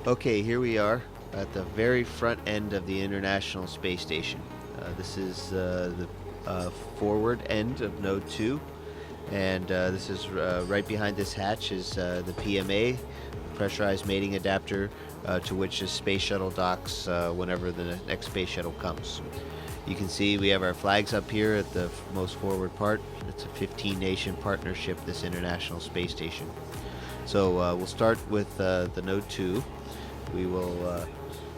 Okay, here we are at the very front end of the International Space Station. This is the forward end of Node 2, and this is right behind this hatch is the PMA, the pressurized mating adapter, to which the space shuttle docks whenever the next space shuttle comes. You can see we have our flags up here at the most forward part. It's a 15-nation partnership, this International Space Station. So we'll start with the Node 2. We will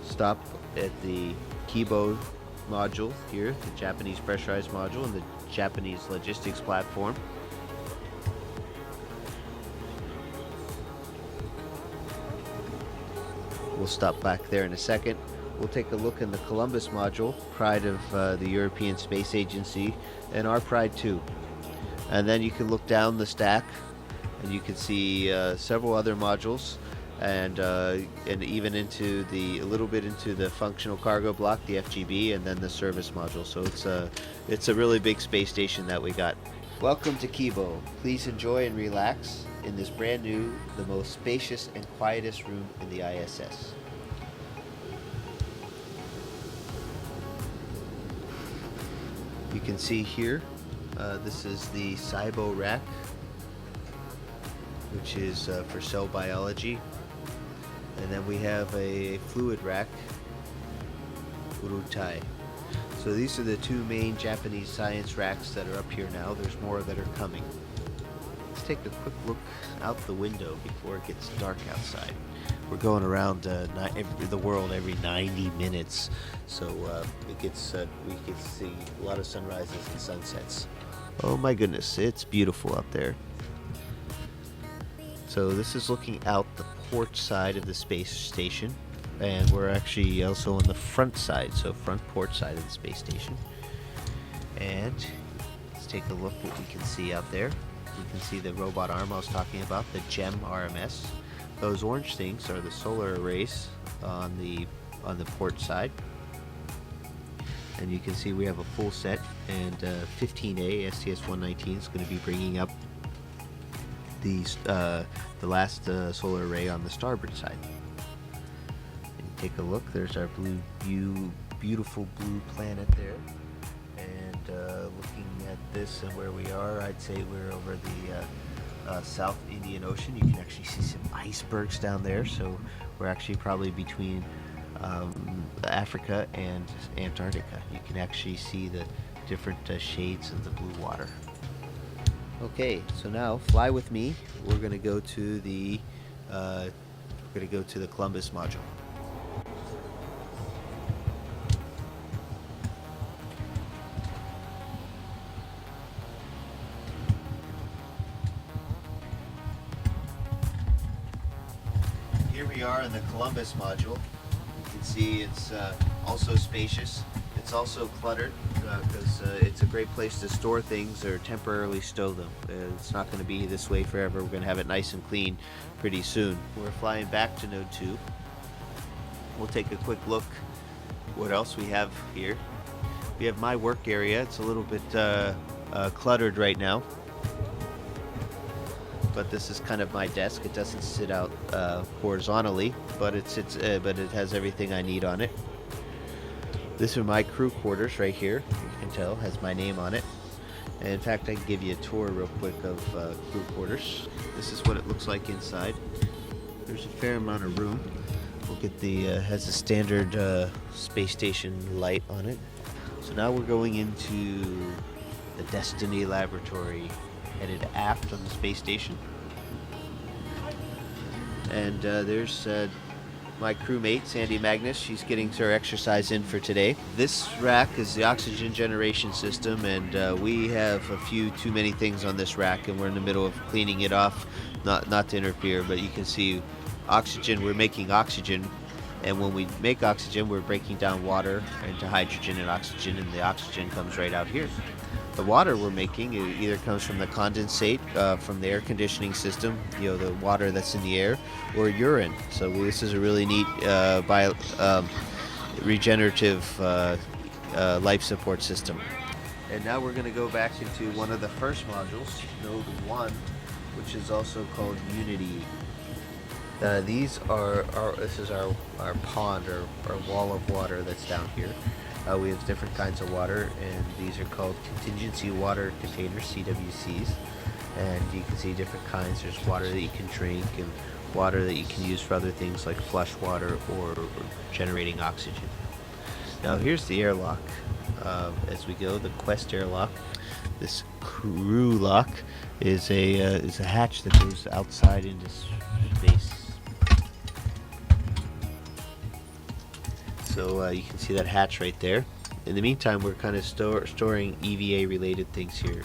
stop at the Kibo module here, the Japanese pressurized module, and the Japanese logistics platform. We'll stop back there in a second. We'll take a look in the Columbus module, pride of the European Space Agency, and our pride too. And then you can look down the stack, and you can see several other modules, and even into a little bit into the functional cargo block, the FGB, and then the service module. So it's a really big space station that we got. Welcome to Kibo. Please enjoy and relax in this brand new, the most spacious and quietest room in the ISS. You can see here, this is the SIBO rack, which is for cell biology. And then we have a fluid rack, Urutai. So these are the two main Japanese science racks that are up here now. There's more that are coming. Let's take a quick look out the window before it gets dark outside. We're going around the world every 90 minutes, so we can see a lot of sunrises and sunsets. Oh my goodness, it's beautiful out there. So this is looking out the port side of the space station, and we're actually also on the front side, so front port side of the space station. And let's take a look what we can see out there. You can see the robot arm I was talking about, the GEM RMS. Those orange things are the solar arrays on the port side. And you can see we have a full set, and 15A STS-119 is going to be bringing up the last solar array on the starboard side. And take a look, there's our beautiful blue planet there. And looking at this and where we are, I'd say we're over the South Indian Ocean. You can actually see some icebergs down there, so we're actually probably between Africa and Antarctica. You can actually see the different shades of the blue water. Okay, so now fly with me. We're going to go to the Columbus module. Here we are in the Columbus module. You can see it's also spacious. It's also cluttered because it's a great place to store things or temporarily stow them. It's not going to be this way forever. We're going to have it nice and clean pretty soon. We're flying back to Node 2. We'll take a quick look what else we have here. We have my work area. It's a little bit cluttered right now, but this is kind of my desk. It doesn't sit out horizontally, but it has everything I need on it. This are my crew quarters right here. You can tell has my name on it. And in fact, I can give you a tour real quick of crew quarters. This is what it looks like inside. There's a fair amount of room. Look at has a standard space station light on it. So now we're going into the Destiny laboratory, headed aft on the space station. And there's my crewmate, Sandy Magnus. She's getting her exercise in for today. This rack is the oxygen generation system, and we have a few too many things on this rack, and we're in the middle of cleaning it off, not to interfere, but you can see oxygen. We're making oxygen, and when we make oxygen, we're breaking down water into hydrogen and oxygen, and the oxygen comes right out here. The water we're making either comes from the condensate from the air conditioning system, the water that's in the air, or urine. So this is a really neat regenerative life support system. And now we're going to go back into one of the first modules, Node 1, which is also called Unity. These are this is our pond or our wall of water that's down here. We have different kinds of water, and these are called contingency water containers, CWCs. And you can see different kinds. There's water that you can drink and water that you can use for other things like flush water or generating oxygen. Now here's the airlock. As we go, the Quest airlock. This crew lock is a hatch that goes outside into space. So you can see that hatch right there. In the meantime, we're kind of storing EVA related things here.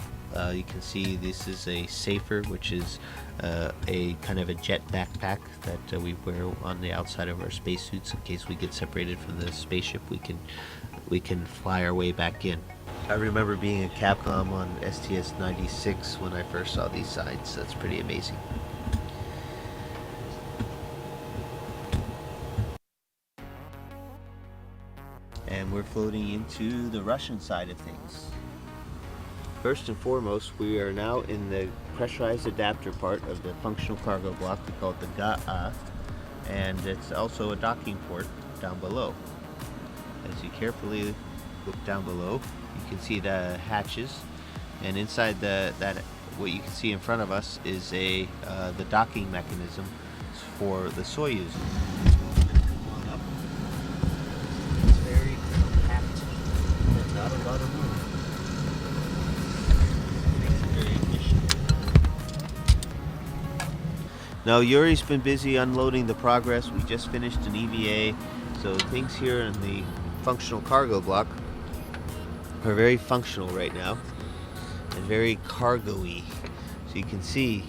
You can see this is a safer, which is a kind of a jet backpack that we wear on the outside of our spacesuits in case we get separated from the spaceship. We can fly our way back in. I remember being a Capcom on STS-96 when I first saw these signs. That's pretty amazing. And we're floating into the Russian side of things. First and foremost, we are now in the pressurized adapter part of the functional cargo block. We call it the JAXA, and it's also a docking port down below. As you carefully look down below, you can see the hatches, and inside what you can see in front of us is the docking mechanism for the Soyuz. Not a lot of room. Makes it very efficient. Now Yuri's been busy unloading the Progress. We just finished an EVA, so things here in the functional cargo block are very functional right now and very cargo-y. So you can see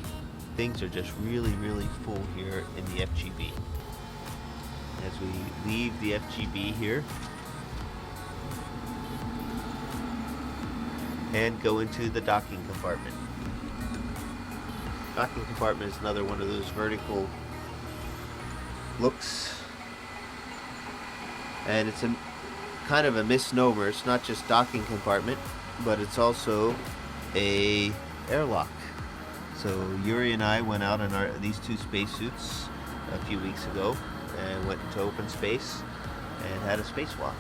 things are just really full here in the FGB. As we leave the FGB here and go into the docking compartment. Docking compartment is another one of those vertical looks, and it's a kind of a misnomer. It's not just docking compartment, but it's also a airlock. So Yuri and I went out in these two spacesuits a few weeks ago and went into open space and had a spacewalk.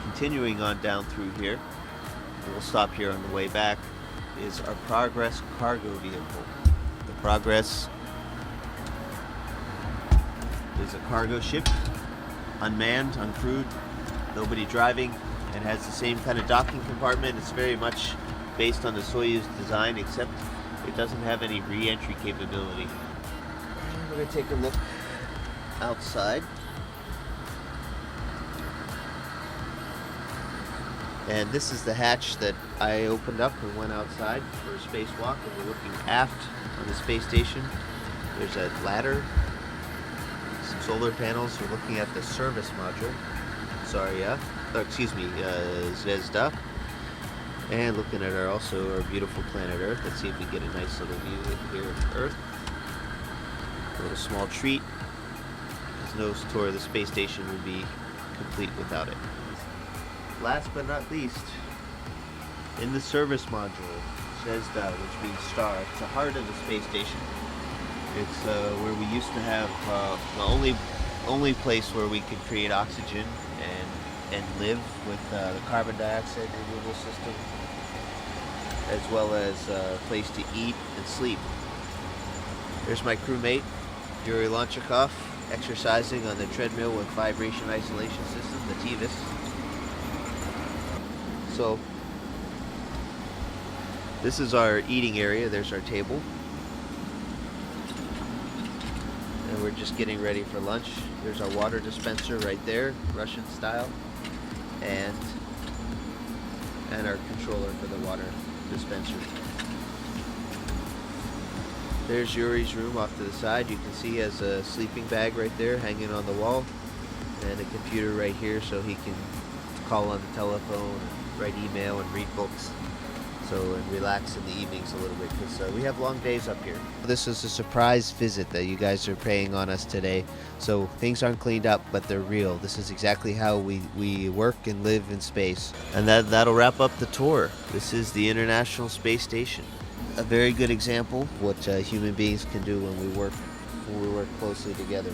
Continuing on down through here, we'll stop here on the way back, is our Progress cargo vehicle. The Progress is a cargo ship, unmanned, uncrewed, nobody driving, and has the same kind of docking compartment. It's very much based on the Soyuz design, except it doesn't have any re-entry capability. We're going to take a look outside. And this is the hatch that I opened up and went outside for a spacewalk, and we're looking aft on the space station. There's a ladder, some solar panels. We're looking at the service module, Zvezda, and looking at our beautiful planet Earth. Let's see if we get a nice little view here of Earth. A little small treat. There's no tour of the space station would be complete without it. Last but not least, in the service module, Zvezda, which means star, it's the heart of the space station. It's where we used to have the only place where we could create oxygen and live with the carbon dioxide removal system, as well as a place to eat and sleep. There's my crewmate, Yuri Lonchakov, exercising on the treadmill with vibration isolation system, the TVIS. So this is our eating area. There's our table, and we're just getting ready for lunch. There's our water dispenser right there, Russian style, and our controller for the water dispenser. There's Yuri's room off to the side. You can see he has a sleeping bag right there hanging on the wall, and a computer right here so he can call on the telephone, write email, and read books, and relax in the evenings a little bit, because we have long days up here. This is a surprise visit that you guys are paying on us today, so things aren't cleaned up, but they're real. This is exactly how we work and live in space. And that'll wrap up the tour. This is the International Space Station. A very good example of what human beings can do when we work when we work closely together.